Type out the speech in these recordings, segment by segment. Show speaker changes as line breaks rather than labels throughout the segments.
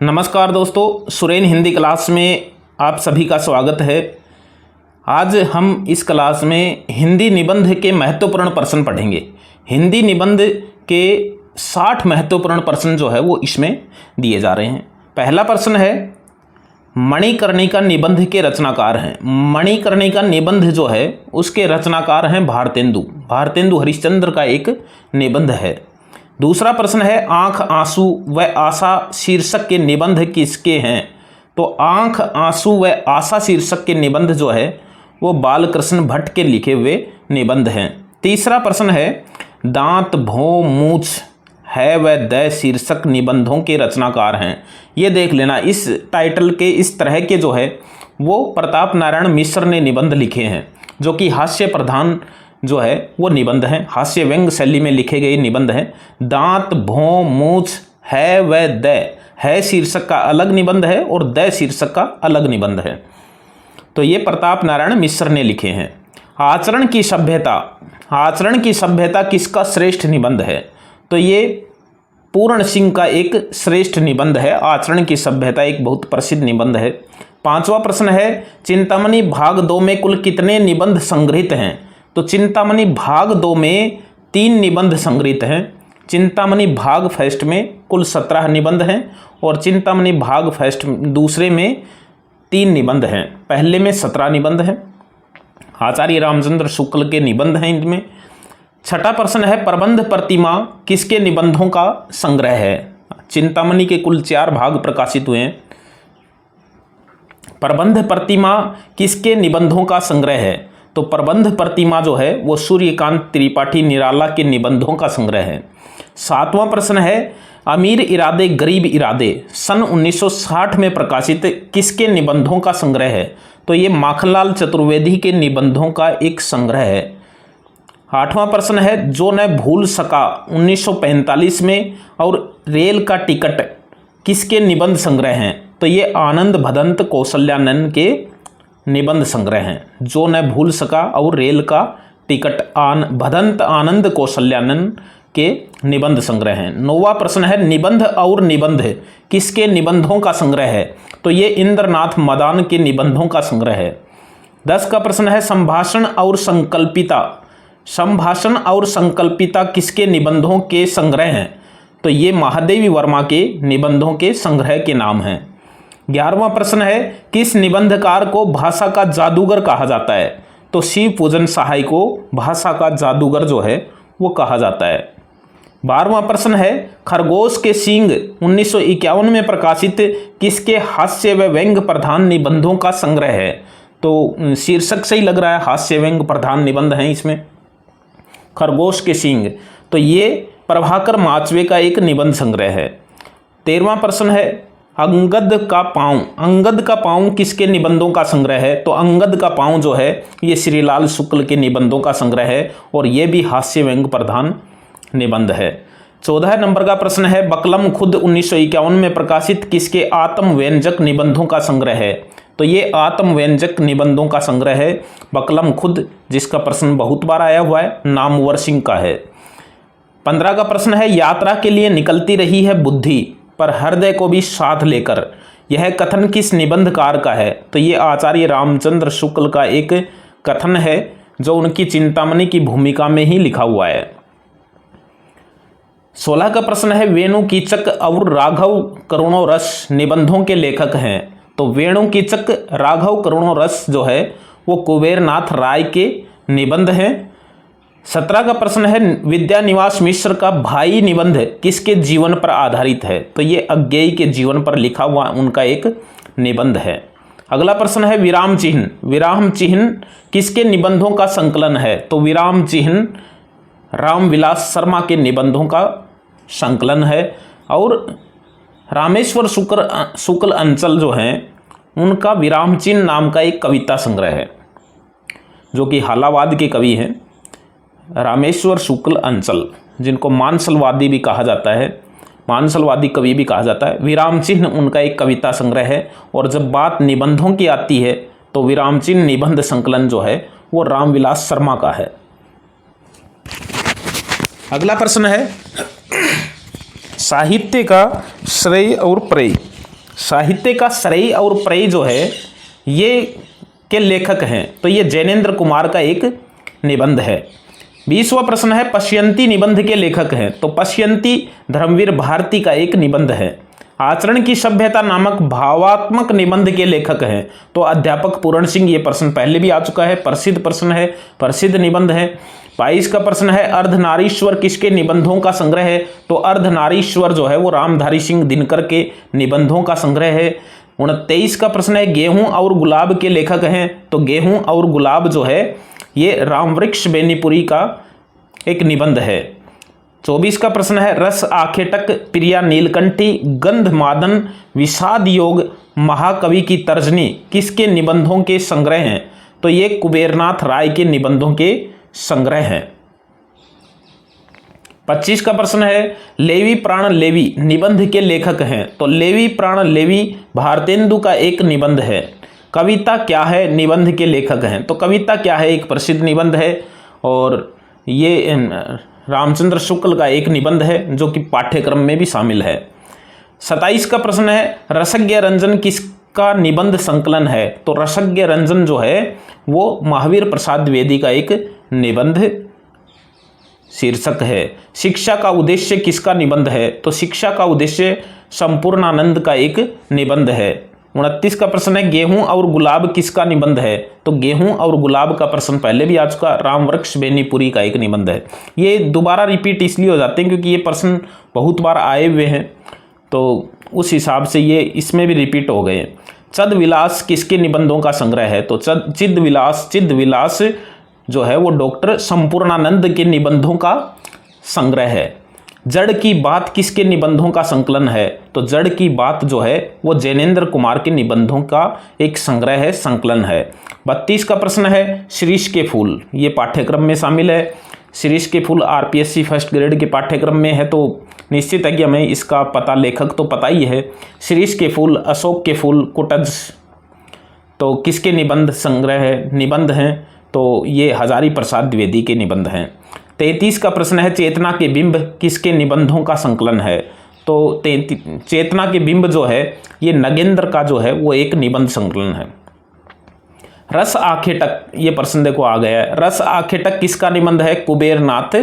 नमस्कार दोस्तों, सुरेन हिंदी क्लास में आप सभी का स्वागत है। आज हम इस क्लास में हिंदी निबंध के महत्वपूर्ण प्रश्न पढ़ेंगे। हिंदी निबंध के 60 महत्वपूर्ण प्रश्न जो है वो इसमें दिए जा रहे हैं। पहला प्रश्न है, मणिकर्णिका निबंध के रचनाकार हैं। मणिकर्णिका निबंध जो है उसके रचनाकार हैं भारतेंदु। भारतेंदु हरिश्चंद्र का एक निबंध है। दूसरा प्रश्न है, आंख आंसू व आशा शीर्षक के निबंध किसके हैं? तो आंख आंसू व आशा शीर्षक के निबंध जो है वो बालकृष्ण भट्ट के लिखे हुए निबंध हैं। तीसरा प्रश्न है, दांत भौं मूछ है व द शीर्षक निबंधों के रचनाकार हैं। ये देख लेना, इस टाइटल के इस तरह के जो है वो प्रताप नारायण मिश्र ने निबंध लिखे हैं, जो कि हास्य प्रधान जो है वो निबंध हैं, हास्य व्यंग शैली में लिखे गए निबंध हैं। दांत भौं मूछ है व द है शीर्षक का अलग निबंध है और द शीर्षक का अलग निबंध है। तो ये प्रताप नारायण मिश्र ने लिखे हैं। आचरण की सभ्यता, आचरण की सभ्यता किसका श्रेष्ठ निबंध है? तो ये पूर्ण सिंह का एक श्रेष्ठ निबंध है। आचरण की सभ्यता एक बहुत प्रसिद्ध निबंध है। पांचवा प्रश्न है, चिंतामणि भाग 2 में कुल कितने निबंध संग्रहित हैं? तो चिंतामणि भाग 2 में 3 निबंध संग्रहित हैं। चिंतामणि भाग फर्स्ट में कुल 17 निबंध हैं और चिंतामणि भाग फर्स्ट दूसरे में 3 निबंध हैं। पहले में 17 निबंध हैं। आचार्य रामचंद्र शुक्ल के निबंध हैं इनमें। छठा प्रश्न है, प्रबंध प्रतिमा किसके निबंधों का संग्रह है? चिंतामणि के कुल 4 भाग प्रकाशित हुए हैं। प्रबंध प्रतिमा किसके निबंधों का संग्रह है? तो प्रबंध प्रतिमा जो है वो सूर्यकांत त्रिपाठी निराला के निबंधों का संग्रह है। सातवां प्रश्न है, अमीर इरादे गरीब इरादे सन 1960 में प्रकाशित किसके निबंधों का संग्रह है? तो ये माखनलाल चतुर्वेदी के निबंधों का एक संग्रह है। आठवां प्रश्न है, जो न भूल सका 1945 में और रेल का टिकट किसके निबंध संग्रह हैं? तो ये आनंद भदंत कौशल्यानंद के निबंध संग्रह हैं। जो न भूल सका और रेल का टिकट भदंत आनंद कौशल्यानंद के निबंध संग्रह हैं। 9वां प्रश्न है, निबंध और निबंध किसके निबंधों का संग्रह है? तो ये इंद्रनाथ मदान के निबंधों का संग्रह है। 10 का प्रश्न है, संभाषण और संकल्पिता, संभाषण और संकल्पिता किसके निबंधों के संग्रह हैं? तो ये महादेवी वर्मा के निबंधों के संग्रह के नाम हैं। 11वां प्रश्न है, किस निबंधकार को भाषा का जादूगर कहा जाता है? तो शिव पूजन सहाय को भाषा का जादूगर जो है वो कहा जाता है। 12वां प्रश्न है, खरगोश के सींग 1951 में प्रकाशित किसके हास्य व व्यंग प्रधान निबंधों का संग्रह है? तो शीर्षक से ही लग रहा है हास्य व्यंग प्रधान निबंध हैं इसमें। खरगोश के सींग, तो ये प्रभाकर माचवे का एक निबंध संग्रह है। 13वां प्रश्न है, अंगद का पाँव, अंगद का पाँव किसके निबंधों का संग्रह है? तो अंगद का पाँव जो है ये श्रीलाल शुक्ल के निबंधों का संग्रह है और ये भी हास्य व्यंग प्रधान निबंध है। 14 नंबर का प्रश्न है, बकलम खुद 1951 में प्रकाशित किसके आत्म व्यंजक निबंधों का संग्रह है? तो ये आत्म व्यंजक निबंधों का संग्रह है बकलम खुद, जिसका प्रश्न बहुत बार आया हुआ है, नामवर सिंह का है। 15 का प्रश्न है, यात्रा के लिए निकलती रही है बुद्धि पर हृदय को भी साथ लेकर, यह कथन किस निबंधकार का है? तो ये आचार्य रामचंद्र शुक्ल का एक कथन है जो उनकी चिंतामणि की भूमिका में ही लिखा हुआ है। 16 का प्रश्न है, वेणु कीचक और राघव करुणो रस निबंधों के लेखक हैं? तो वेणु कीचक राघव करुणो रस जो है वो कुबेरनाथ राय के निबंध हैं। 17 का प्रश्न है, विद्यानिवास मिश्र का भाई निबंध किसके जीवन पर आधारित है? तो ये अज्ञेय के जीवन पर लिखा हुआ उनका एक निबंध है। अगला प्रश्न है, विराम चिन्ह, विराम चिन्ह किसके निबंधों का संकलन है? तो विराम चिन्ह रामविलास शर्मा के निबंधों का संकलन है और रामेश्वर शुक्ल अंचल जो हैं उनका विराम चिन्ह नाम का एक कविता संग्रह है, जो कि हालावाद के कवि हैं। रामेश्वर शुक्ल अंचल, जिनको मानसलवादी भी कहा जाता है, मानसलवादी कवि भी कहा जाता है। विराम चिन्ह उनका एक कविता संग्रह है। और जब बात निबंधों की आती है तो विराम चिन्ह निबंध संकलन जो है वो रामविलास शर्मा का है। अगला प्रश्न है, साहित्य का श्रेय और प्रेय। साहित्य का श्रेय और प्रेय जो है ये के लेखक हैं, तो ये जैनेन्द्र कुमार का एक निबंध है। 20वां प्रश्न है पश्यंती निबंध के लेखक हैं, तो पश्यंती धर्मवीर भारती का एक निबंध है। आचरण की सभ्यता नामक भावात्मक निबंध के लेखक हैं, तो अध्यापक पूरण सिंह। ये प्रश्न पहले भी आ चुका है, प्रसिद्ध प्रश्न है, प्रसिद्ध निबंध है। 22 का प्रश्न है अर्धनारीश्वर किसके निबंधों का संग्रह है, तो अर्धनारीश्वर जो है वो रामधारी सिंह दिनकर के निबंधों का संग्रह है। 29 का प्रश्न है गेहूं और गुलाब के लेखक हैं, तो गेहूं और गुलाब जो है ये रामवृक्ष बेनीपुरी का एक निबंध है। 24 का प्रश्न है रस आखेटक प्रिया नीलकंठी गंधमादन विषाद योग महाकवि की तर्जनी किसके निबंधों के संग्रह हैं, तो ये कुबेरनाथ राय के निबंधों के संग्रह हैं। 25 का प्रश्न है लेवी प्राण लेवी निबंध के लेखक हैं, तो लेवी प्राण लेवी भारतेंदु का एक निबंध है। कविता क्या है निबंध के लेखक हैं, तो कविता क्या है एक प्रसिद्ध निबंध है और ये रामचंद्र शुक्ल का एक निबंध है जो कि पाठ्यक्रम में भी शामिल है। 27 का प्रश्न है रसज्ञ रंजन किसका निबंध संकलन है, तो रसज्ञ रंजन जो है वो महावीर प्रसाद द्विवेदी का एक निबंध शीर्षक है। शिक्षा का उद्देश्य किसका निबंध है, तो शिक्षा का उद्देश्य संपूर्णानंद का एक निबंध है। 29 का प्रश्न है गेहूं और गुलाब किसका निबंध है, तो गेहूं और गुलाब का प्रश्न पहले भी आ चुका, रामवृक्ष बेनीपुरी का एक निबंध है। ये दोबारा रिपीट इसलिए हो जाते हैं क्योंकि ये प्रश्न बहुत बार आए हुए हैं, तो उस हिसाब से ये इसमें भी रिपीट हो गए। चद विलास किसके निबंधों का संग्रह है, तो चिद विलास जो है वो डॉक्टर संपूर्णानंद के निबंधों का संग्रह है। जड़ की बात किसके निबंधों का संकलन है, तो जड़ की बात जो है वो जैनेन्द्र कुमार के निबंधों का एक संग्रह है, संकलन है। 32 का प्रश्न है शीरीष के फूल, ये पाठ्यक्रम में शामिल है। शीरीष के फूल आरपीएससी फर्स्ट ग्रेड के पाठ्यक्रम में है, तो निश्चित है कि हमें इसका पता, लेखक तो पता ही है। शीरीष के फूल, अशोक के फूल, कुटज तो किसके निबंध हैं, तो ये हजारी प्रसाद द्विवेदी के निबंध हैं। 33 का प्रश्न है चेतना के बिंब किसके निबंधों का संकलन है, तो चेतना के बिंब जो है ये नगेंद्र का जो है वो एक निबंध संकलन है। रस आखेटक, ये प्रश्न देखो आ गया है, रस आखेटक किसका निबंध है, कुबेरनाथ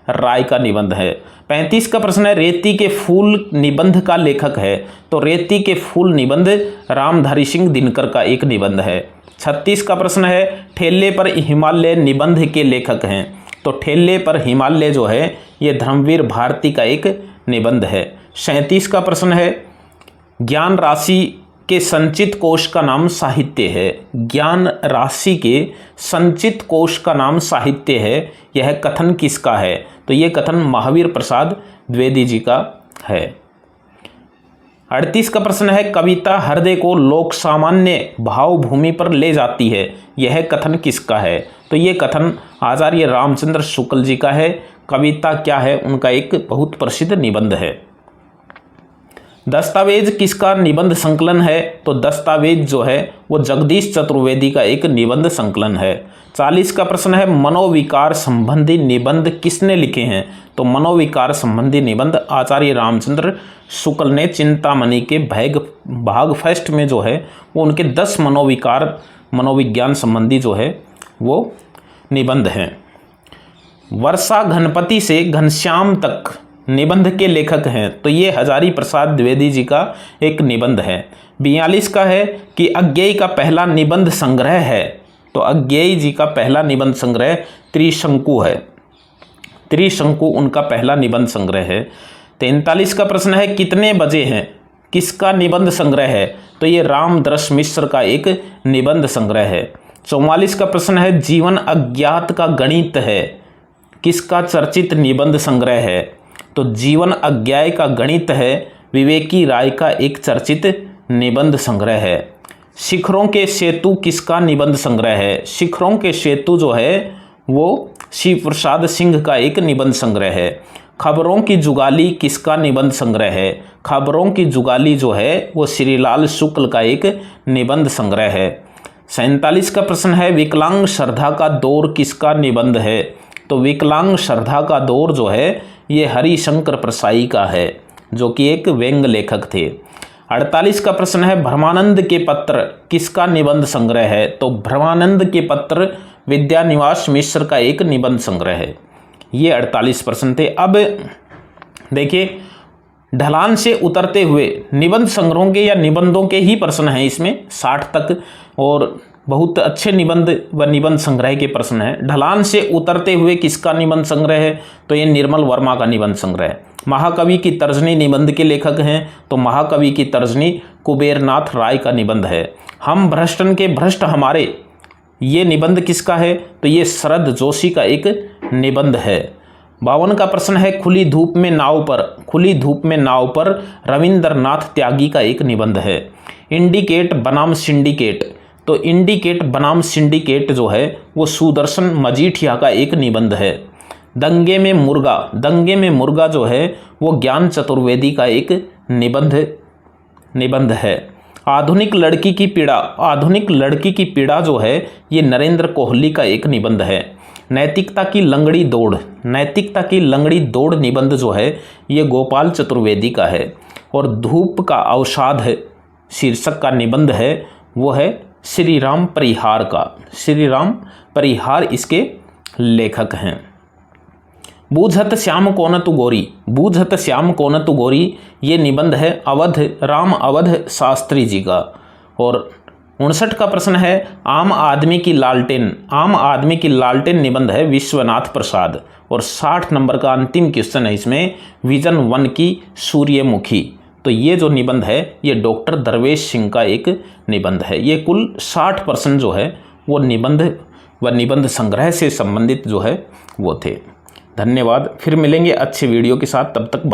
राय का निबंध है। 35 का प्रश्न है रेती के फूल निबंध का लेखक है, तो रेती के फूल निबंध रामधारी सिंह दिनकर का एक निबंध है। 36 का प्रश्न है ठेले पर हिमालय निबंध के लेखक हैं, तो ठेले पर हिमालय जो है ये धर्मवीर भारती का एक निबंध है। 37 का प्रश्न है ज्ञान राशि के संचित कोश का नाम साहित्य है, ज्ञान राशि के संचित कोश का नाम साहित्य है, यह कथन किसका है, तो यह कथन महावीर प्रसाद द्विवेदी जी का है। 38 का प्रश्न है कविता हृदय को लोक सामान्य भाव भूमि पर ले जाती है, यह कथन किसका है, तो ये कथन आचार्य रामचंद्र शुक्ल जी का है। कविता क्या है उनका एक बहुत प्रसिद्ध निबंध है। दस्तावेज किसका निबंध संकलन है, तो दस्तावेज जो है वो जगदीश चतुर्वेदी का एक निबंध संकलन है। 40 का प्रश्न है मनोविकार संबंधी निबंध किसने लिखे हैं, तो मनोविकार संबंधी निबंध आचार्य रामचंद्र शुक्ल ने चिंतामणि के भाग फर्स्ट में जो है वो उनके 10 मनोविज्ञान संबंधी जो है वो निबंध हैं। वर्षा घनपति से घनश्याम तक निबंध के लेखक हैं, तो ये हजारी प्रसाद द्विवेदी जी का एक निबंध है। 42 का है कि अज्ञेय का पहला निबंध संग्रह है, तो अज्ञेय जी का पहला निबंध संग्रह त्रिशंकु है, त्रिशंकु उनका पहला निबंध संग्रह है। 43 का प्रश्न है कितने बजे हैं किसका निबंध संग्रह है, तो ये रामदर्श मिश्र का एक निबंध संग्रह है। 44 का प्रश्न है जीवन अज्ञात का गणित है किसका चर्चित निबंध संग्रह है, तो जीवन अज्ञाय का गणित है विवेकी राय का एक चर्चित निबंध संग्रह है। शिखरों के सेतु किसका निबंध संग्रह है, शिखरों के सेतु जो है वो शिव प्रसाद सिंह का एक निबंध संग्रह है। खबरों की जुगाली किसका निबंध संग्रह है, खबरों की जुगाली जो है वो श्रीलाल शुक्ल का एक निबंध संग्रह है। 47 का प्रश्न है विकलांग श्रद्धा का दौर किसका निबंध है, तो विकलांग श्रद्धा का दौर जो है ये हरिशंकर प्रसाई का है जो कि एक व्यंग लेखक थे। 48 का प्रश्न है, ब्रह्मानंद के पत्र किसका निबंध संग्रह है? तो ब्रह्मानंद के पत्र विद्यानिवास मिश्र का एक निबंध संग्रह है। ये 48 प्रश्न थे। अब देखिए, ढलान से उतरते हुए निबंध संग्रहों के या निबंधों के ही प्रश्न हैं इसमें 60 तक, और बहुत अच्छे निबंध व निबंध संग्रह के प्रश्न हैं। ढलान से उतरते हुए किसका निबंध संग्रह है? तो ये निर्मल वर्मा का निबंध संग्रह है। महाकवि की तर्जनी निबंध के लेखक हैं, तो महाकवि की तर्जनी कुबेरनाथ राय का निबंध है। हम भ्रष्टन के भ्रष्ट हमारे, ये निबंध किसका है? तो ये शरद जोशी का एक निबंध है। 52 का प्रश्न है, खुली धूप में नाव पर, खुली धूप में नाव पर रविंद्रनाथ त्यागी का एक निबंध है। इंडिकेट बनाम सिंडिकेट, तो इंडिकेट बनाम सिंडिकेट जो है वो सुदर्शन मजीठिया का एक निबंध है। दंगे में मुर्गा, दंगे में मुर्गा जो है वो ज्ञान चतुर्वेदी का एक निबंध है। आधुनिक लड़की की पीड़ा, आधुनिक लड़की की पीड़ा जो है ये नरेंद्र कोहली का एक निबंध है। नैतिकता की लंगड़ी दौड़, नैतिकता की लंगड़ी दौड़ निबंध जो है ये गोपाल चतुर्वेदी का है। और धूप का अवसाद शीर्षक का निबंध है वो है श्री राम परिहार का, श्री राम परिहार इसके लेखक हैं। बूझत श्याम कौन तु गोरी, बूझत श्याम कौन तु गोरी, ये निबंध है अवध राम अवध शास्त्री जी का। और 59 का प्रश्न है, आम आदमी की लालटेन, आम आदमी की लालटेन निबंध है विश्वनाथ प्रसाद। और 60 नंबर का अंतिम क्वेश्चन है इसमें, विजन 1 की सूर्यमुखी, तो ये जो निबंध है ये डॉक्टर दरवेश सिंह का एक निबंध है। ये कुल 60% जो है वो निबंध व निबंध संग्रह से संबंधित जो है वो थे। धन्यवाद, फिर मिलेंगे अच्छे वीडियो के साथ, तब तक बाय।